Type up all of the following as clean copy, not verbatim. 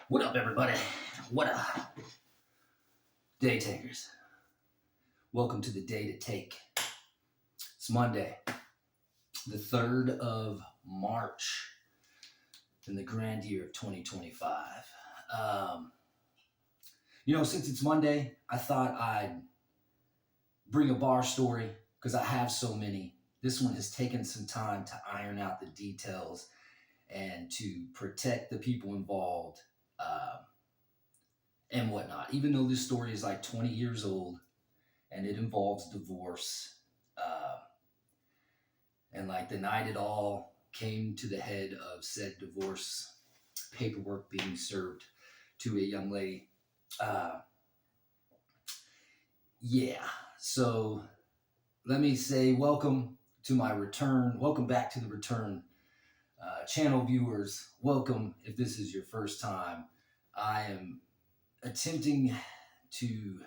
What up, everybody? What up, day takers? Welcome to the day to take. It's Monday, the 3rd of March in the grand year of 2025. Since it's Monday, I thought I'd bring a bar story because I have so many. This one has taken some time to iron out the details and to protect the people involved. And whatnot. Even though this story is like 20 years old and it involves divorce, and like the night it all came to the head of said divorce paperwork being served to a young lady. Yeah, so let me say welcome to my return. Welcome back to the return. Channel viewers, welcome if this is your first time. I am attempting to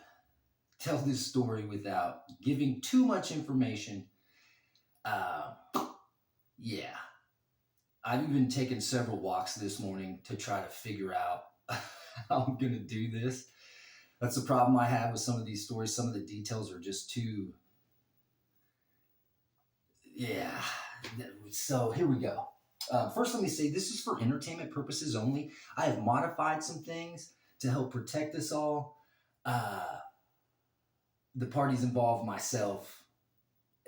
tell this story without giving too much information. Yeah, I've even taken several walks this morning to try to figure out how I'm going to do this. That's the problem I have with some of these stories. Some of the details are just too, yeah. So here we go. First, let me say this is for entertainment purposes only. I have modified some things to help protect us all. The parties involved, myself,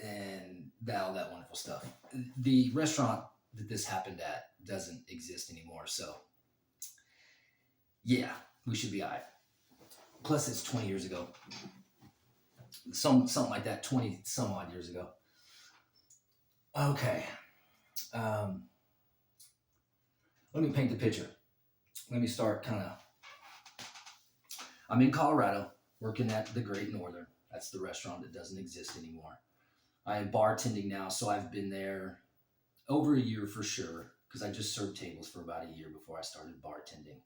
and all that wonderful stuff. The restaurant that this happened at doesn't exist anymore, so yeah, we should be all right. Plus, it's 20 years ago. Something like that, 20 some odd years ago. Okay. Let me paint the picture. Let me start I'm in Colorado, working at the Great Northern. That's the restaurant that doesn't exist anymore. I am bartending now, so I've been there over a year for sure, because I just served tables for about a year before I started bartending.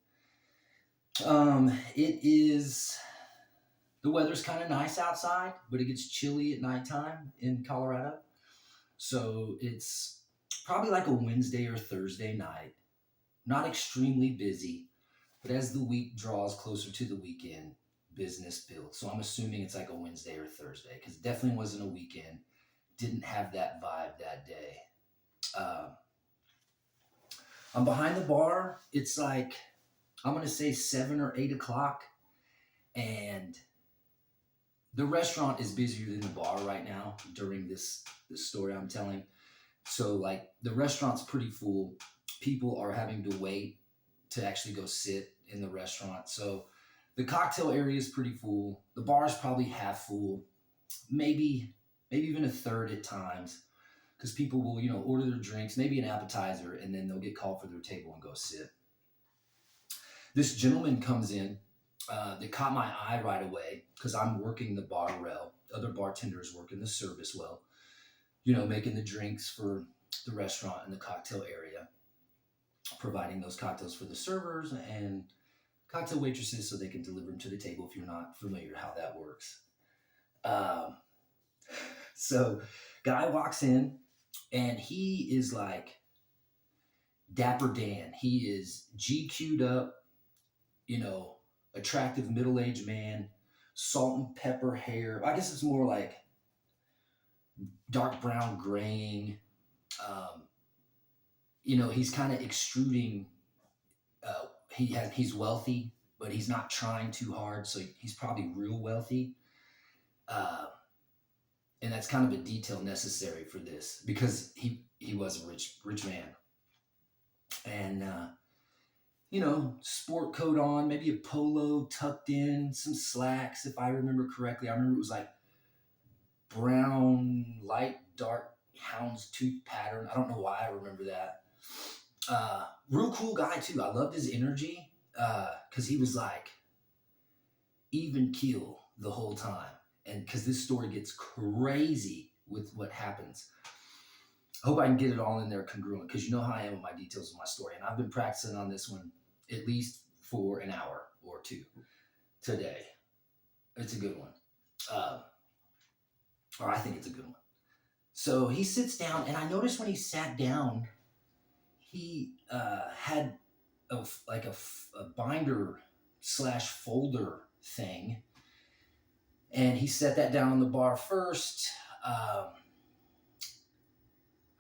The weather's kind of nice outside, but it gets chilly at nighttime in Colorado. So it's probably like a Wednesday or Thursday night. Not extremely busy, but as the week draws closer to the weekend, business builds. So I'm assuming it's like a Wednesday or Thursday, because it definitely wasn't a weekend. Didn't have that vibe that day. I'm behind the bar. It's like, I'm going to say 7 or 8 o'clock. And the restaurant is busier than the bar right now during this story I'm telling. So like the restaurant's pretty full. People are having to wait to actually go sit in the restaurant. So the cocktail area is pretty full. The bar is probably half full, maybe even a third at times, because people will, order their drinks, maybe an appetizer, and then they'll get called for their table and go sit. This gentleman comes in. They caught my eye right away because I'm working the bar well. Other bartenders working the service well, making the drinks for the restaurant and the cocktail area, providing those cocktails for the servers and cocktail waitresses so they can deliver them to the table if you're not familiar how that works. So guy walks in and he is like Dapper Dan. He is GQ'd up, attractive middle-aged man, salt and pepper hair. I guess it's more like dark brown graying. He's kind of extruding. He's wealthy, but he's not trying too hard, so he's probably real wealthy. And that's kind of a detail necessary for this because he was a rich man. And sport coat on, maybe a polo tucked in, some slacks, if I remember correctly. I remember it was like brown, light, dark houndstooth pattern. I don't know why I remember that. Real cool guy too. I loved his energy because he was like even keel the whole time. And because this story gets crazy with what happens. I hope I can get it all in there congruent because you know how I am with my details of my story. And I've been practicing on this one at least for an hour or two today. It's a good one. Or I think it's a good one. So he sits down, and I noticed when he sat down, he had a binder slash folder thing, and he set that down on the bar first. I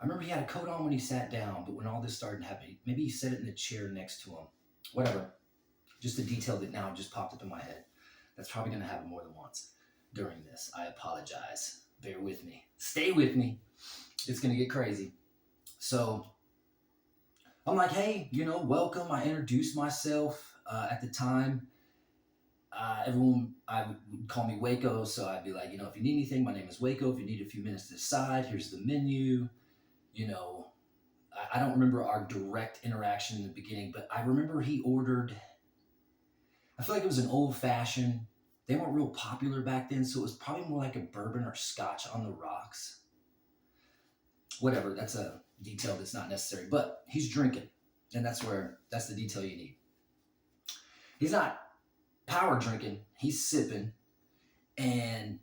remember he had a coat on when he sat down, but when all this started happening, maybe he set it in the chair next to him. Whatever. Just a detail that now just popped up in my head. That's probably going to happen more than once during this. I apologize. Bear with me. Stay with me. It's going to get crazy. So I'm like, hey, welcome. I introduced myself at the time. Everyone would call me Waco, so I'd be like, if you need anything, my name is Waco. If you need a few minutes to decide, here's the menu. I don't remember our direct interaction in the beginning, but I remember he ordered, I feel like it was an old fashioned. They weren't real popular back then, so it was probably more like a bourbon or scotch on the rocks. Whatever, that's a detail that's not necessary, but he's drinking, and that's the detail you need. He's not power drinking, he's sipping, and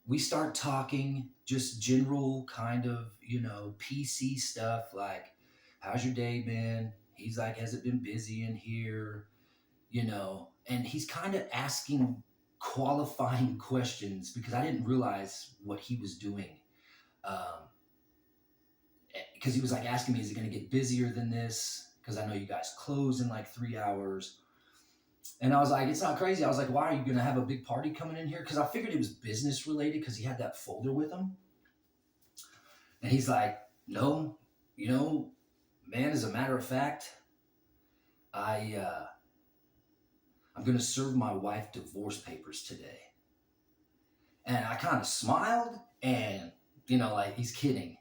we start talking just general kind of, PC stuff, like, how's your day been? He's like, has it been busy in here? And he's kind of asking qualifying questions because I didn't realize what he was doing. Because he was like asking me, is it going to get busier than this? Because I know you guys close in like 3 hours. And I was like, it's not crazy. I was like, why are you going to have a big party coming in here? Because I figured it was business related because he had that folder with him. And he's like, no, man, as a matter of fact, I'm going to serve my wife divorce papers today. And I kind of smiled and, like he's kidding.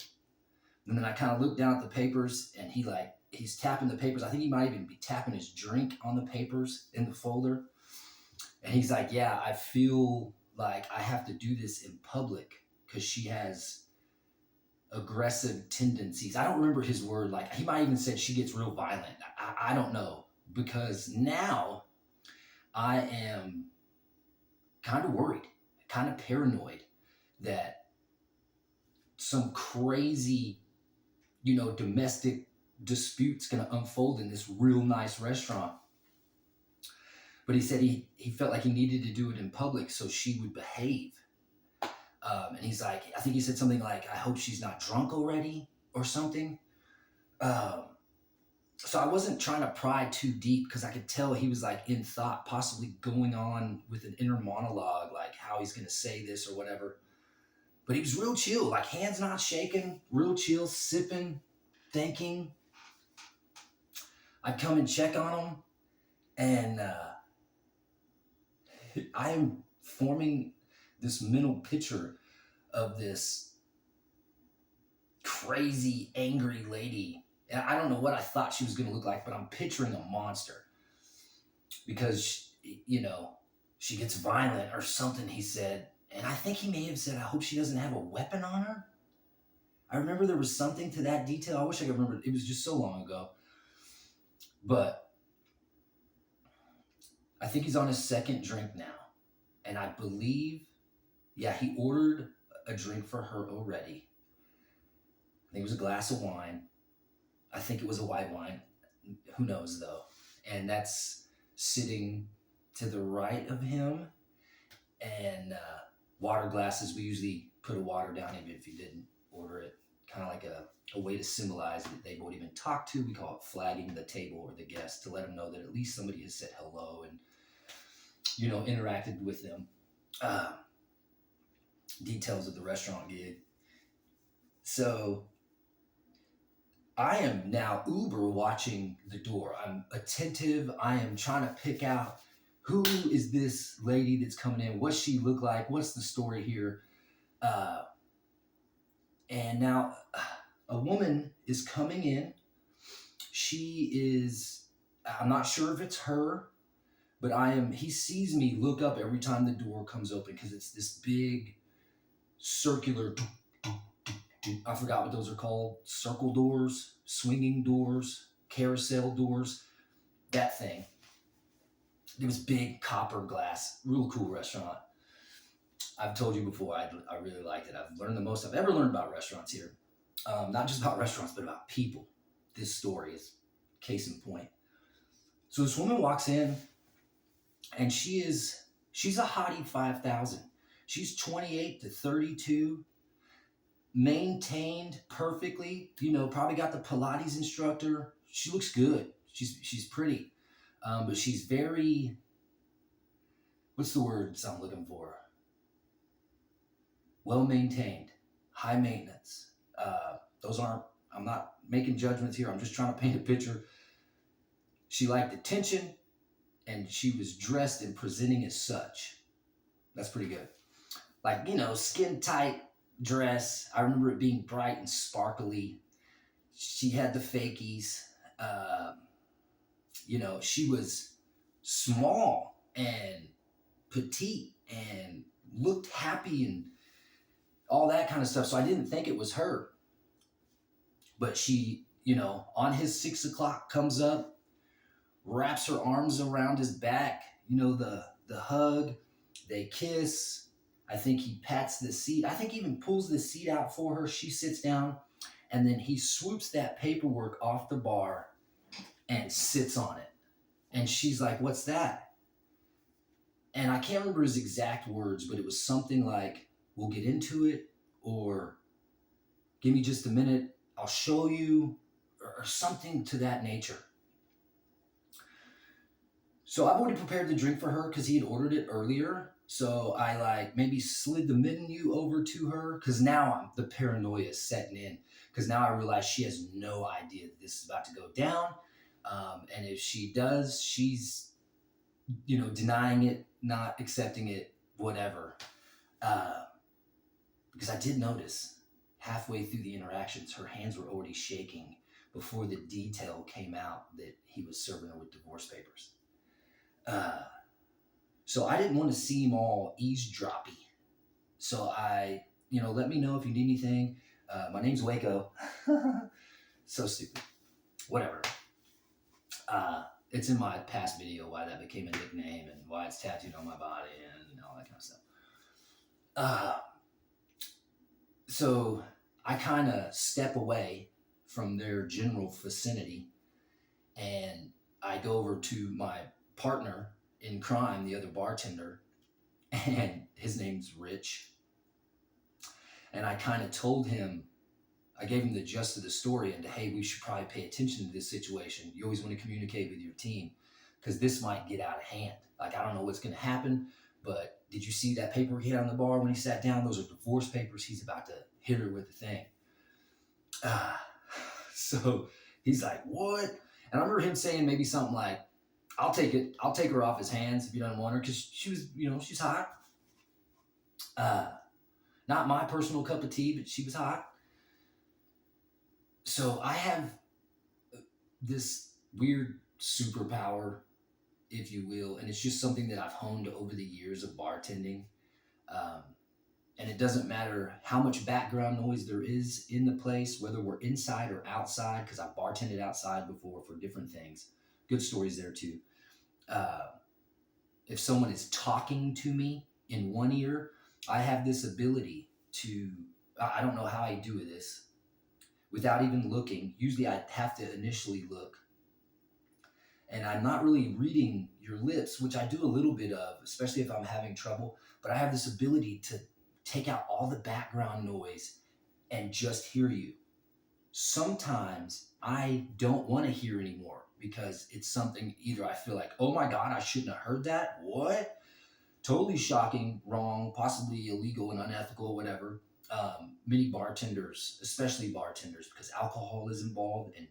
And then I kind of looked down at the papers and he's tapping the papers. I think he might even be tapping his drink on the papers in the folder. And he's like, yeah, I feel like I have to do this in public because she has aggressive tendencies. I don't remember his word. Like he might even said she gets real violent. I don't know, because now I am kind of worried, kind of paranoid that some crazy, domestic dispute's going to unfold in this real nice restaurant. But he said he felt like he needed to do it in public so she would behave. And he's like, I think he said something like, I hope she's not drunk already or something. So I wasn't trying to pry too deep because I could tell he was like in thought, possibly going on with an inner monologue, like how he's going to say this or whatever. But he was real chill, like hands not shaking, real chill, sipping, thinking. I'd come and check on him, and I am forming this mental picture of this crazy, angry lady. And I don't know what I thought she was going to look like, but I'm picturing a monster because, she gets violent or something, he said. And I think he may have said, I hope she doesn't have a weapon on her. I remember there was something to that detail. I wish I could remember. It was just so long ago. But I think he's on his second drink now. And I believe, he ordered a drink for her already. I think it was a glass of wine. I think it was a white wine. Who knows, though? And that's sitting to the right of him. And water glasses, we usually put a water down even if you didn't order it. Kind of like a way to symbolize that they won't even talk to. We call it flagging the table or the guest to let them know that at least somebody has said hello and, interacted with them. Details of the restaurant gig. So I am now Uber watching the door. I'm attentive. I am trying to pick out who is this lady that's coming in? What's she look like? What's the story here? And now a woman is coming in. She is, I'm not sure if it's her, but he sees me look up every time the door comes open because it's this big circular, I forgot what those are called, circle doors, swinging doors, carousel doors, that thing. It was big copper glass, real cool restaurant. I've told you before, I really liked it. I've learned the most I've ever learned about restaurants here. Not just about restaurants, but about people. This story is case in point. So this woman walks in, and she's a hottie 5,000. She's 28 to 32, maintained perfectly. Probably got the Pilates instructor. She looks good. She's pretty, but she's very, what's the words I'm looking for? Well maintained, high maintenance. Those aren't. I'm not making judgments here. I'm just trying to paint a picture. She liked attention, and she was dressed and presenting as such. That's pretty good. Like, skin tight dress. I remember it being bright and sparkly. She had the fakies. She was small and petite and looked happy and all that kind of stuff. So I didn't think it was her. But she, on his 6 o'clock comes up, wraps her arms around his back, the hug, they kiss. I think he pats the seat. I think he even pulls the seat out for her. She sits down, and then he swoops that paperwork off the bar and sits on it. And she's like, "What's that?" And I can't remember his exact words, but it was something like, "We'll get into it," or "Give me just a minute, I'll show you," or something to that nature. So I've already prepared the drink for her because he had ordered it earlier. So I maybe slid the menu over to her because now the paranoia is setting in, because now I realize she has no idea that this is about to go down. And if she does, she's, denying it, not accepting it, whatever. Because I did notice halfway through the interactions, her hands were already shaking before the detail came out that he was serving her with divorce papers. So I didn't want to seem all eavesdroppy. So let me know if you need anything. My name's Waco. So stupid. Whatever. It's in my past video why that became a nickname and why it's tattooed on my body and all that kind of stuff. So I kind of step away from their general vicinity, and I go over to my partner in crime, the other bartender, and his name's Rich. And I kind of told him, I gave him the gist of the story and, hey, we should probably pay attention to this situation. You always want to communicate with your team because this might get out of hand. Like, I don't know what's going to happen, but did you see that paper he had on the bar when he sat down? Those are divorce papers. He's about to hit her with the thing. So he's like, what? And I remember him saying maybe something like, I'll take it. I'll take her off his hands if you don't want her, because she was, she's hot. Not my personal cup of tea, but she was hot. So I have this weird superpower, if you will, and it's just something that I've honed over the years of bartending. And it doesn't matter how much background noise there is in the place, whether we're inside or outside, because I've bartended outside before for different things. Good stories there too. If someone is talking to me in one ear, I have this ability to, I don't know how I do this, without even looking. Usually I have to initially look. And I'm not really reading your lips, which I do a little bit of, especially if I'm having trouble. But I have this ability to take out all the background noise and just hear you. Sometimes I don't want to hear anymore because it's something either I feel like, oh my God, I shouldn't have heard that. What? Totally shocking, wrong, possibly illegal and unethical, whatever. Many bartenders, especially bartenders, because alcohol is involved, and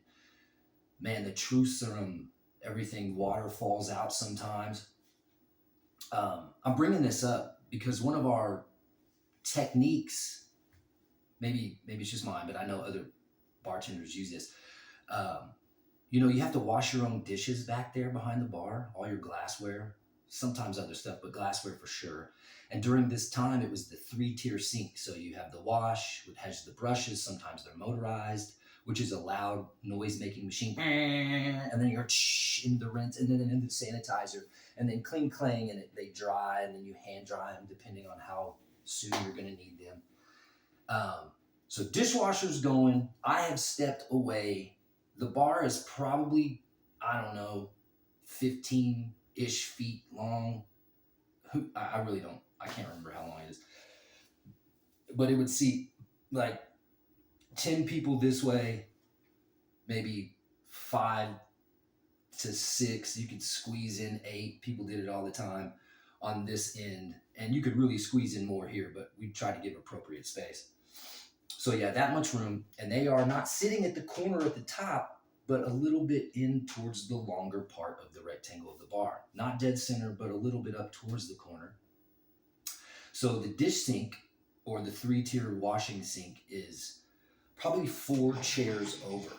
man, the truth serum, everything, water falls out sometimes. I'm bringing this up because one of our techniques, maybe it's just mine, but I know other bartenders use this. You have to wash your own dishes back there behind the bar, all your glassware, sometimes other stuff, but glassware for sure. And during this time, it was the 3-tier sink. So you have the wash, which has the brushes. Sometimes they're motorized, which is a loud noise-making machine. And then you're in the rinse, and then in the sanitizer, and then cling, clang, and they dry, and then you hand dry them depending on how soon you're going to need them. So dishwasher's going. I have stepped away The bar is probably, I don't know, 15-ish feet long. I really don't, I can't remember how long it is. But it would seat like 10 people this way, maybe 5 to 6. You could squeeze in 8. People did it all the time on this end. And you could really squeeze in more here, but we tried to give appropriate space. So yeah, that much room. And they are not sitting at the corner at the top, but a little bit in towards the longer part of the rectangle of the bar. Not dead center, but a little bit up towards the corner. So the dish sink, or the 3-tier washing sink, is probably 4 chairs over.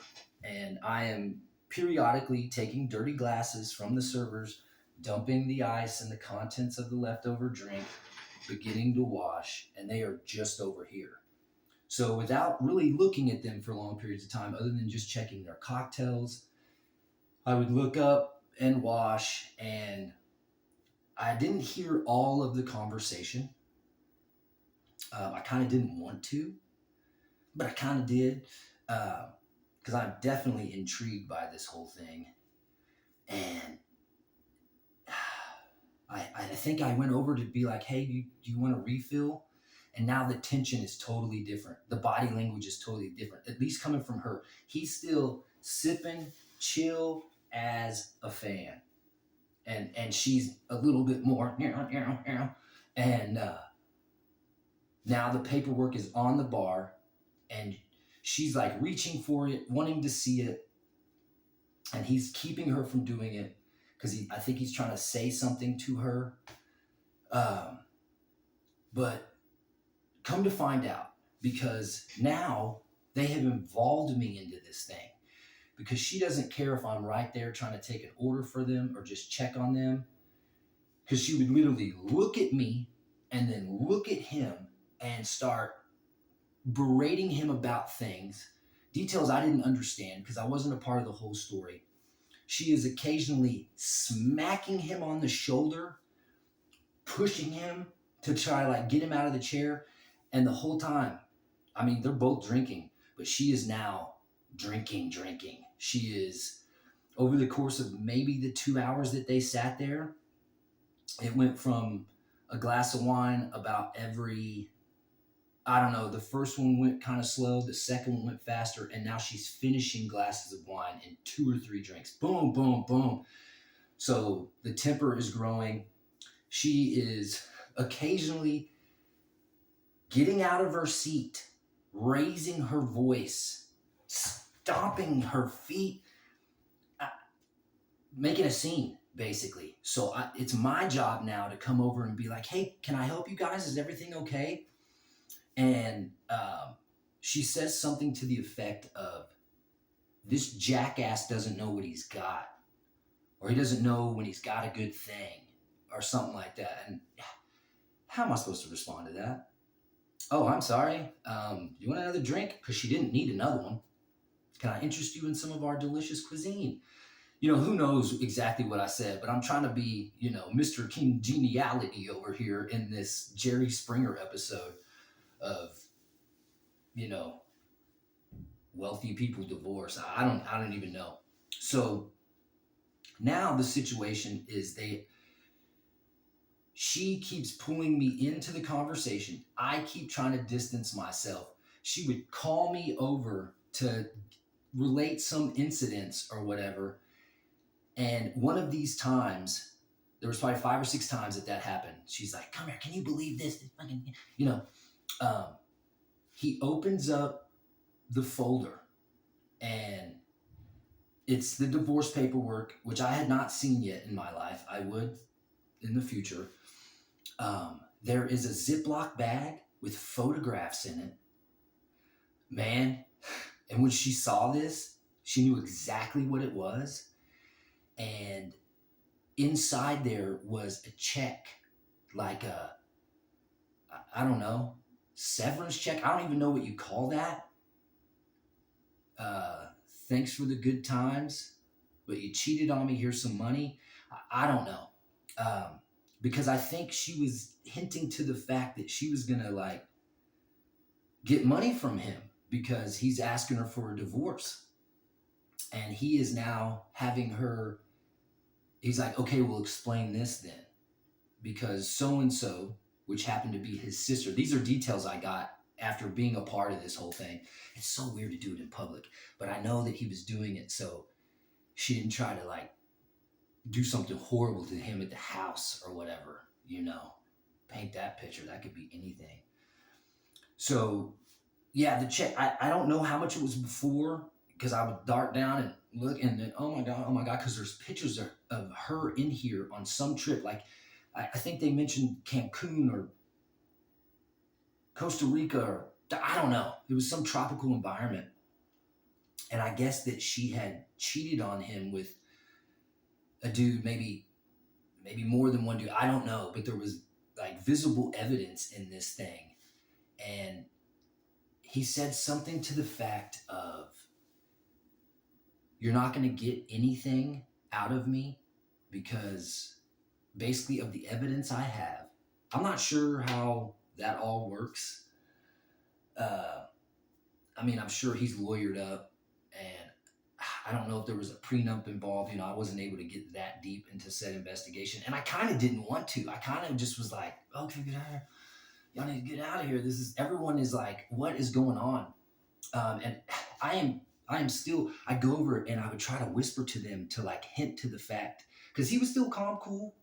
And I am periodically taking dirty glasses from the servers, dumping the ice and the contents of the leftover drink, beginning to wash, and they are just over here. So without really looking at them for long periods of time, other than just checking their cocktails, I would look up and wash, and I didn't hear all of the conversation. I kind of didn't want to, but I kind of did, because I'm definitely intrigued by this whole thing. And I think I went over to be like, hey, do you want a refill? And now the tension is totally different. The body language is totally different, at least coming from her. He's still sipping, chill as a fan. And she's a little bit more, and now the paperwork is on the bar, and she's like reaching for it, wanting to see it, and he's keeping her from doing it because I think he's trying to say something to her. But come to find out, because now they have involved me into this thing, because she doesn't care if I'm right there trying to take an order for them or just check on them, because she would literally look at me and then look at him and start berating him about things, details I didn't understand because I wasn't a part of the whole story. She is occasionally smacking him on the shoulder, pushing him to try to like get him out of the chair. And the whole time, I mean, they're both drinking, but she is now drinking. She is, over the course of maybe the 2 hours that they sat there, it went from a glass of wine about every, I don't know, the first one went kind of slow, the second one went faster, and now she's finishing glasses of wine in 2 or 3 drinks. Boom, boom, boom. So the temper is growing. She is occasionally getting out of her seat, raising her voice, stomping her feet, making a scene, basically. So it's my job now to come over and be like, hey, can I help you guys? Is everything okay? And she says something to the effect of, this jackass doesn't know what he's got, or he doesn't know when he's got a good thing, or something like that. And how am I supposed to respond to that? Oh, I'm sorry. You want another drink? Because she didn't need another one. Can I interest you in some of our delicious cuisine? You know, who knows exactly what I said, but I'm trying to be, Mr. Congeniality over here in this Jerry Springer episode of, wealthy people divorce. I don't even know. So now the situation is she keeps pulling me into the conversation. I keep trying to distance myself. She would call me over to relate some incidents or whatever. And one of these times, there was probably 5 or 6 times that happened. She's like, come here, can you believe this? He opens up the folder, and it's the divorce paperwork, which I had not seen yet in my life. I would in the future. There is a Ziploc bag with photographs in it. Man, and when she saw this, she knew exactly what it was. And inside there was a check, like I don't know, severance check. I don't even know what you call that. Thanks for the good times, but you cheated on me. Here's some money. I don't know. Because I think she was hinting to the fact that she was going to get money from him because he's asking her for a divorce. And he is now having her, he's like, okay, we'll explain this then. Because so and so, which happened to be his sister, these are details I got after being a part of this whole thing. It's so weird to do it in public, but I know that he was doing it so she didn't try to like do something horrible to him at the house or whatever, you know. Paint that picture. That could be anything. So yeah, the check. I don't know how much it was before because I would dart down and look, and then oh my god, because there's pictures of her in here on some trip. Like I think they mentioned Cancun or Costa Rica or I don't know. It was some tropical environment, and I guess that she had cheated on him with a dude, maybe more than one dude. I don't know, but there was like visible evidence in this thing, and he said something to the fact of, you're not going to get anything out of me because basically of the evidence I have. I'm not sure how that all works. Uh, I mean, I'm sure he's lawyered up, and I don't know if there was a prenup involved. You know, I wasn't able to get that deep into said investigation, and I kind of didn't want to. I kind of just was like, okay, get out of here. Y'all need to get out of here. Everyone is like, what is going on? And I am I am still, I'd go over and I would try to whisper to them to like hint to the fact, because he was still calm, cool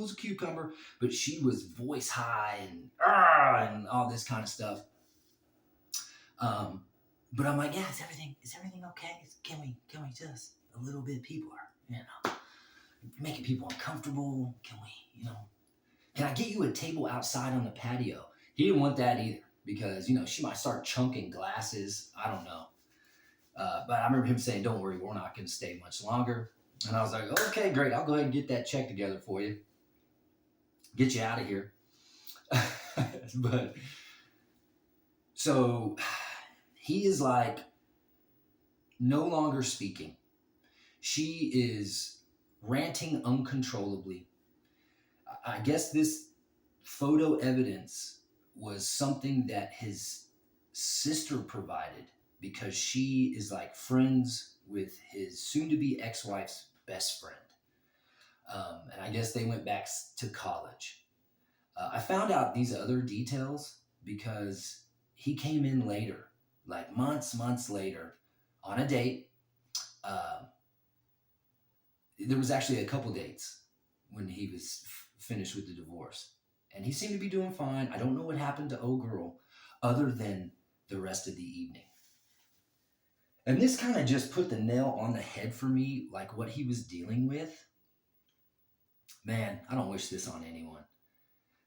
as a cucumber, but she was voice high and and all this kind of stuff. Um, but I'm like, yeah, is everything okay? Can we just a little bit? People are, making people uncomfortable. Can we, can I get you a table outside on the patio? He didn't want that either because, she might start chunking glasses. I don't know. But I remember him saying, don't worry, we're not going to stay much longer. And I was like, okay, great. I'll go ahead and get that check together for you. Get you out of here. But so he is like no longer speaking. She is ranting uncontrollably. I guess this photo evidence was something that his sister provided because she is like friends with his soon-to-be ex-wife's best friend. And I guess they went back to college. I found out these other details because he came in later, like months later, on a date. Uh, there was actually a couple dates when he was finished with the divorce. And he seemed to be doing fine. I don't know what happened to old girl other than the rest of the evening. And this kind of just put the nail on the head for me, like what he was dealing with. Man, I don't wish this on anyone.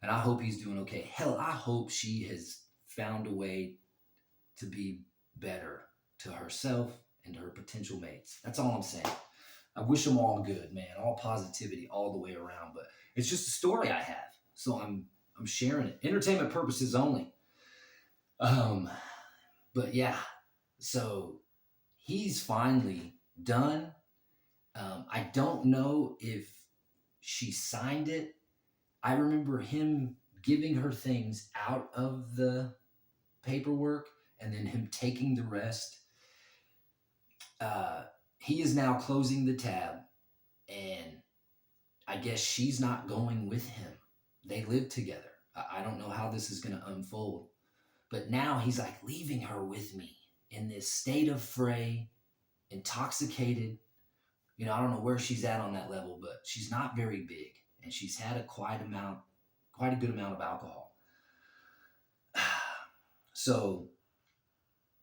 And I hope he's doing okay. Hell, I hope she has found a way to be better to herself and to her potential mates. That's all I'm saying. I wish them all good, man. All positivity all the way around. But it's just a story I have. So I'm sharing it. Entertainment purposes only. But yeah, so he's finally done. I don't know if she signed it. I remember him giving her things out of the paperwork and then him taking the rest. He is now closing the tab, and I guess she's not going with him. They live together. I don't know how this is going to unfold. But now he's like leaving her with me in this state of fray, intoxicated. I don't know where she's at on that level, but she's not very big, and she's had quite a good amount of alcohol. So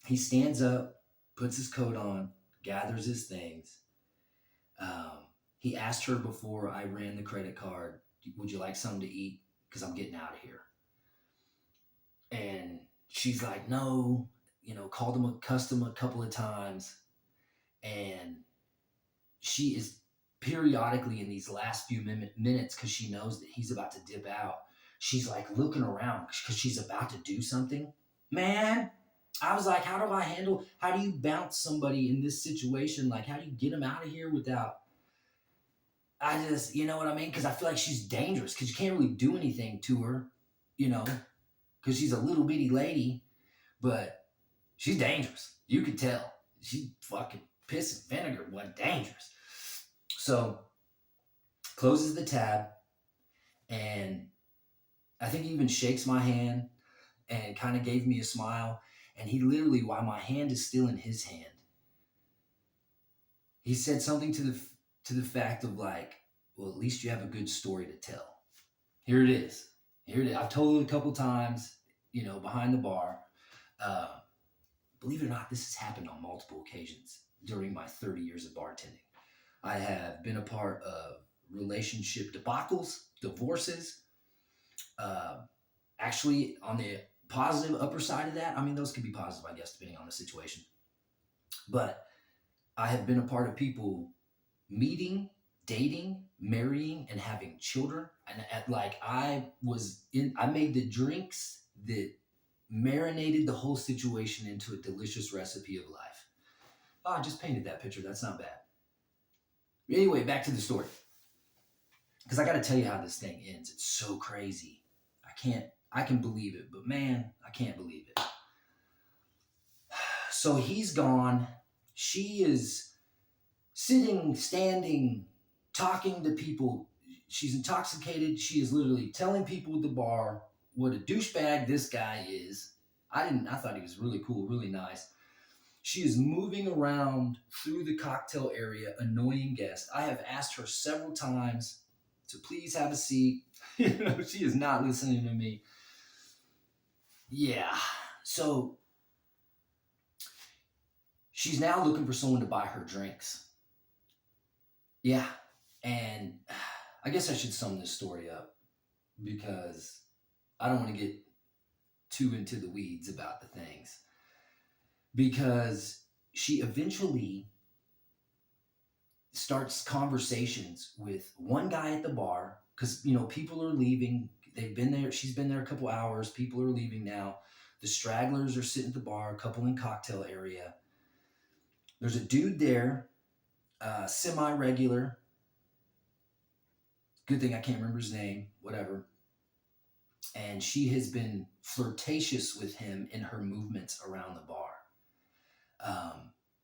he stands up, puts his coat on, gathers his things. He asked her before I ran the credit card, would you like something to eat? Because I'm getting out of here. And she's like, no, called him a customer a couple of times. And she is periodically in these last few minutes, because she knows that he's about to dip out, she's like looking around because she's about to do something. Man, I was like, how do you bounce somebody in this situation? Like, how do you get them out of here without, you know what I mean? Because I feel like she's dangerous because you can't really do anything to her, because she's a little bitty lady, but she's dangerous. You could tell. She's fucking piss and vinegar, what dangerous. So closes the tab, and I think he even shakes my hand and kind of gave me a smile. And he literally, while my hand is still in his hand, he said something to the fact of like, well, at least you have a good story to tell. Here it is. Here it is. I've told it a couple times, behind the bar. Uh, Believe it or not, this has happened on multiple occasions during my 30 years of bartending. I have been a part of relationship debacles, divorces. Uh, Actually, on the positive upper side of that, I mean, those could be positive, I guess, depending on the situation. But I have been a part of people meeting, dating, marrying, and having children. And like I made the drinks that marinated the whole situation into a delicious recipe of life. Oh, I just painted that picture. That's not bad. Anyway, back to the story. Because I got to tell you how this thing ends. It's so crazy. I can believe it, but man, I can't believe it. So he's gone. She is sitting, standing, talking to people. She's intoxicated. She is literally telling people at the bar what a douchebag this guy is. I thought he was really cool, really nice. She is moving around through the cocktail area, annoying guests. I have asked her several times to please have a seat. She is not listening to me. Yeah. So she's now looking for someone to buy her drinks. Yeah. And I guess I should sum this story up because I don't want to get too into the weeds about the things. Because she eventually starts conversations with one guy at the bar because, people are leaving. They've been there. She's been there a couple hours. People are leaving now. The stragglers are sitting at the bar, a couple in cocktail area. There's a dude there, semi-regular. Good thing I can't remember his name, whatever. And she has been flirtatious with him in her movements around the bar.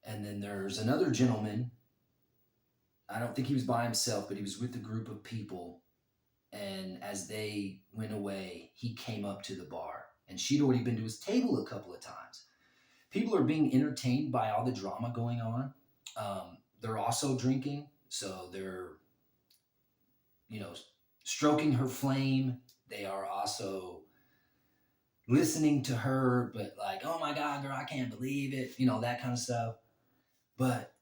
And then there's another gentleman. I don't think he was by himself, but he was with a group of people. And as they went away, he came up to the bar. And she'd already been to his table a couple of times. People are being entertained by all the drama going on. They're also drinking. So they're, stroking her flame. They are also listening to her, but like, oh my God, girl, I can't believe it. That kind of stuff. But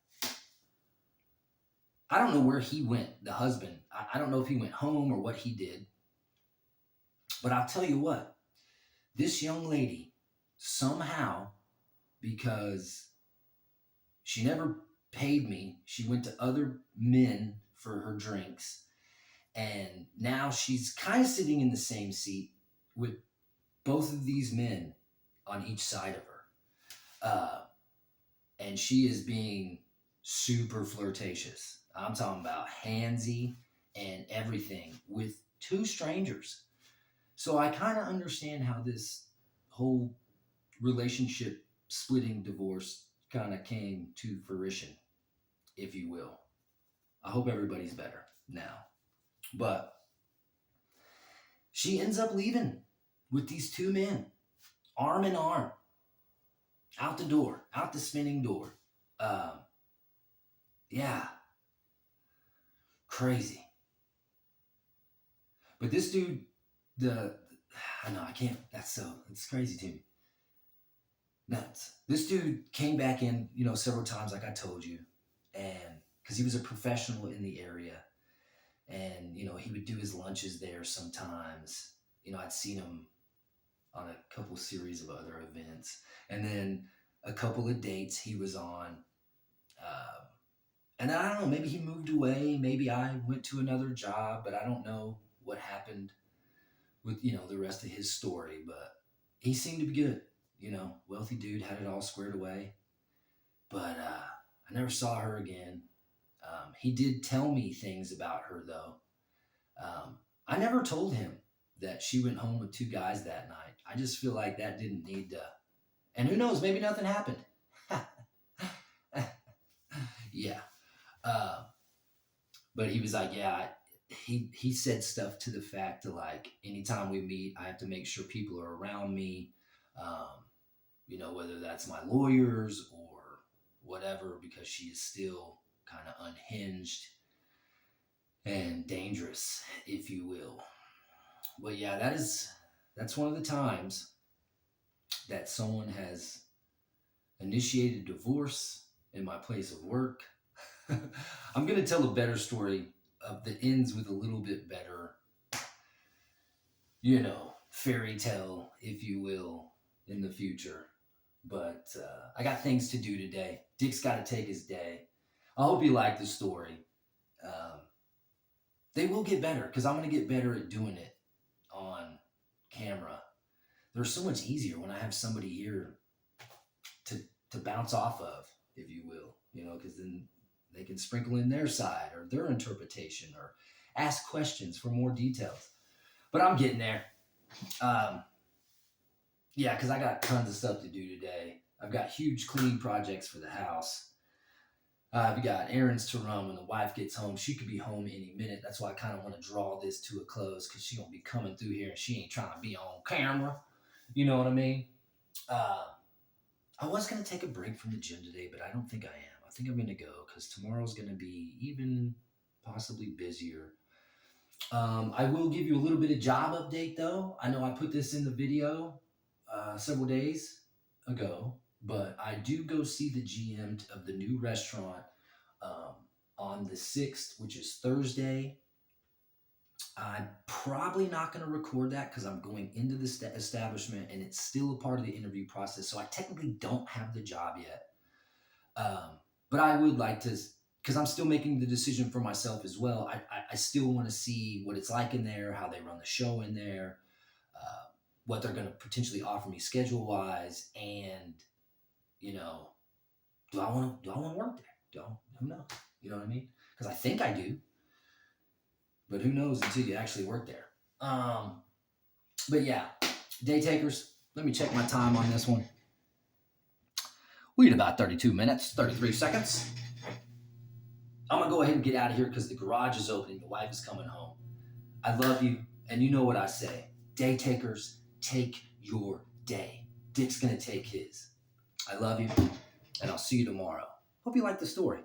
I don't know where he went, the husband. I don't know if he went home or what he did. But I'll tell you what, this young lady somehow, because she never paid me, she went to other men for her drinks. And now she's kind of sitting in the same seat with both of these men on each side of her. And she is being super flirtatious. I'm talking about handsy and everything with two strangers. So I kind of understand how this whole relationship splitting divorce kind of came to fruition, if you will. I hope everybody's better now. But she ends up leaving with these two men, arm in arm, out the door, out the spinning door. Yeah, crazy. But this dude, I know I can't. It's crazy to me. Nuts. This dude came back in, several times, like I told you, and because he was a professional in the area, and he would do his lunches there sometimes. I'd seen him on a couple series of other events, and then a couple of dates he was on. And I don't know, maybe he moved away, maybe I went to another job, but I don't know what happened with, the rest of his story, but he seemed to be good, wealthy dude, had it all squared away. But I never saw her again. He did tell me things about her, though. I never told him that she went home with two guys that night. I just feel like that didn't need to. And who knows, maybe nothing happened. Yeah. Uh, but he was like, yeah, he said stuff to the fact that like anytime we meet, I have to make sure people are around me. Um, whether that's my lawyers or whatever, because she is still kind of unhinged and dangerous, if you will. But yeah, that's one of the times that someone has initiated divorce in my place of work. I'm gonna tell a better story that ends with a little bit better, fairy tale, if you will, in the future. But I got things to do today. Dick's got to take his day. I hope you like the story. Um, they will get better because I'm going to get better at doing it on camera. They're so much easier when I have somebody here to to bounce off of, if you will, because then they can sprinkle in their side or their interpretation or ask questions for more details. But I'm getting there. Um, yeah, because I got tons of stuff to do today. I've got huge cleaning projects for the house. I've got errands to run when the wife gets home. She could be home any minute. That's why I kind of want to draw this to a close because she gonna be coming through here and she ain't trying to be on camera. You know what I mean? Uh, I was gonna take a break from the gym today, but I don't think I am. I think I'm gonna go because tomorrow's gonna be even possibly busier. I will give you a little bit of job update though. I know I put this in the video several days ago, but I do go see the GM of the new restaurant um, on the 6th, which is Thursday. I'm probably not going to record that because I'm going into the establishment and it's still a part of the interview process. So I technically don't have the job yet. But I would like to, because I'm still making the decision for myself as well. I still want to see what it's like in there, how they run the show in there, uh, what they're going to potentially offer me schedule wise, and you know, do I want to work there? Who knows? You know what I mean? Because I think I do, but who knows until you actually work there. But yeah, day takers. Let me check my time on this one. We had about 32 minutes, 33 seconds. I'm gonna go ahead and get out of here because the garage is opening. The wife is coming home. I love you, and you know what I say. Day takers, take your day. Dick's gonna take his. I love you, and I'll see you tomorrow. Hope you like the story.